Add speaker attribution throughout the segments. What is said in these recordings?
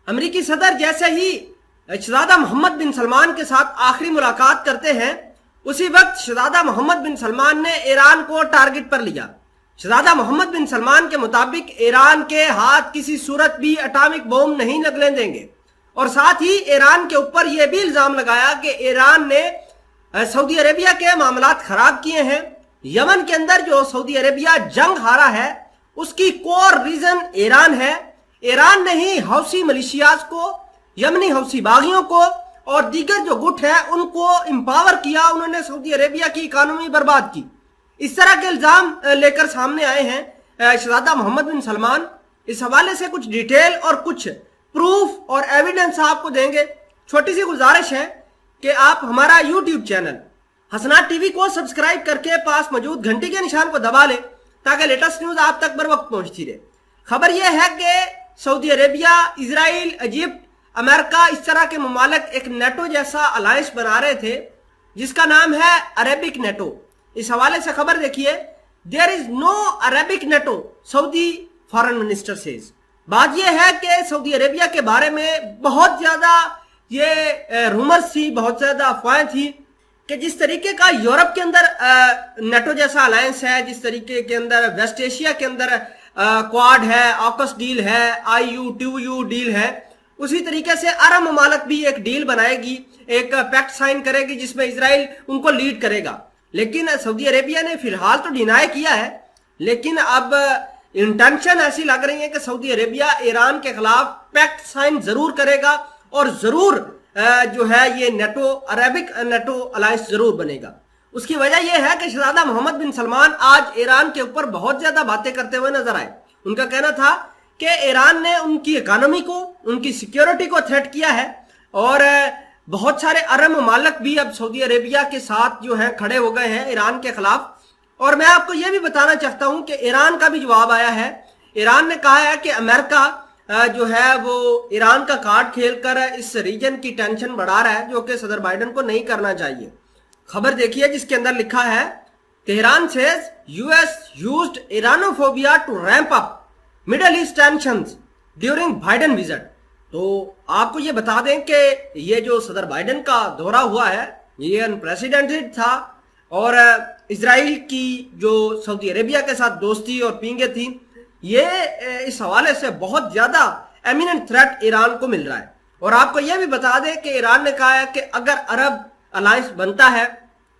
Speaker 1: امریکی صدر جیسے ہی شہزادہ محمد بن سلمان کے ساتھ آخری ملاقات کرتے ہیں اسی وقت شہزادہ محمد بن سلمان نے ایران کو ٹارگٹ پر لیا۔ شہزادہ محمد بن سلمان کے مطابق ایران کے ہاتھ کسی صورت بھی اٹامک بم نہیں لگنے دیں گے، اور ساتھ ہی ایران کے اوپر یہ بھی الزام لگایا کہ ایران نے سعودی عربیہ کے معاملات خراب کیے ہیں۔ یمن کے اندر جو سعودی عربیہ جنگ ہارا ہے اس کی کور ریزن ایران ہے۔ ایران نے ہی حوثی ملیشیاز کو، یمنی حوثی باغیوں کو اور دیگر جو گٹ ہے ان کو امپاور کیا، انہوں نے سعودی عربیہ کی اکانومی برباد کی۔ اس طرح کے الزام لے کر سامنے آئے ہیں شہزادہ محمد بن سلمان۔ اس حوالے سے کچھ ڈیٹیل اور کچھ پروف اور ایویڈنس آپ کو دیں گے۔ چھوٹی سی گزارش ہے کہ آپ ہمارا یوٹیوب چینل حسنات ٹی وی کو سبسکرائب کر کے پاس موجود گھنٹی کے نشان کو دبا لیں تاکہ لیٹسٹ نیوز آپ تک بر وقت پہنچتی رہے۔ خبر یہ ہے کہ سعودی عربیہ، اسرائیل، ایجپٹ، امریکہ، اس طرح کے ممالک ایک نیٹو جیسا الائنس بنا رہے تھے جس کا نام ہے عربک نیٹو۔ اس حوالے سے خبر دیکھیے، دیر از نو عربک نیٹو، سعودی فارن منسٹر سیز۔ بات یہ ہے کہ سعودی عربیہ کے بارے میں بہت زیادہ یہ رومرز تھی، بہت زیادہ افواہیں تھی کہ جس طریقے کا یورپ کے اندر نیٹو جیسا الائنس ہے، جس طریقے کے اندر ویسٹ ایشیا کے اندر کواد ہے، آکس ڈیل ہے، IU2U ڈیل ہے، اسی طریقے سے عرب ممالک بھی ایک ڈیل بنائے گی، ایک پیکٹ سائن کرے گی جس میں اسرائیل ان کو لیڈ کرے گا۔ لیکن سعودی عربیہ نے فی الحال تو ڈینائی کیا ہے، لیکن اب انٹینشن ایسی لگ رہی ہے کہ سعودی عربیہ ایران کے خلاف پیکٹ سائن ضرور کرے گا اور ضرور جو ہے یہ نیٹو، عربک نیٹو الائنس ضرور بنے گا۔ اس کی وجہ یہ ہے کہ شہزادہ محمد بن سلمان آج ایران کے اوپر بہت زیادہ باتیں کرتے ہوئے نظر آئے۔ ان کا کہنا تھا کہ ایران نے ان کی اکانومی کو، ان کی سیکیورٹی کو تھریٹ کیا ہے، اور بہت سارے عرب ممالک بھی اب سعودی عربیہ کے ساتھ جو ہیں کھڑے ہو گئے ہیں ایران کے خلاف۔ اور میں آپ کو یہ بھی بتانا چاہتا ہوں کہ ایران کا بھی جواب آیا ہے۔ ایران نے کہا ہے کہ امریکہ جو ہے وہ ایران کا کارڈ کھیل کر اس ریجن کی ٹینشن بڑھا رہا ہے، جو کہ صدر بائیڈن کو نہیں کرنا چاہیے۔ خبر دیکھیے جس کے اندر لکھا ہے، Tehran says US used Iranophobia to ramp up Middle East tensions during Biden visit۔ تو آپ کو یہ بتا دیں کہ یہ جو صدر بائیڈن کا دورہ ہوا ہے یہ انپریسیڈنٹڈ تھا، اور اسرائیل کی جو سعودی عربیہ کے ساتھ دوستی اور پینگیں تھیں، یہ اس حوالے سے بہت زیادہ ایمیننٹ تھریٹ ایران کو مل رہا ہے۔ اور آپ کو یہ بھی بتا دیں کہ ایران نے کہا ہے کہ اگر عرب الائنس بنتا ہے،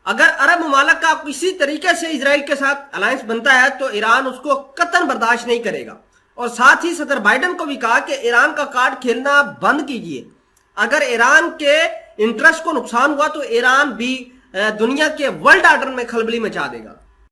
Speaker 1: اگر عرب ممالک کا کسی طریقے سے اسرائیل کے ساتھ الائنس بنتا ہے تو ایران اس کو قطعاً برداشت نہیں کرے گا۔ اور ساتھ ہی صدر بائیڈن کو بھی کہا کہ ایران کا کارڈ کھیلنا بند کیجئے۔ اگر ایران کے انٹرسٹ کو نقصان ہوا تو ایران بھی دنیا کے ورلڈ آرڈر میں کھلبلی مچا دے گا۔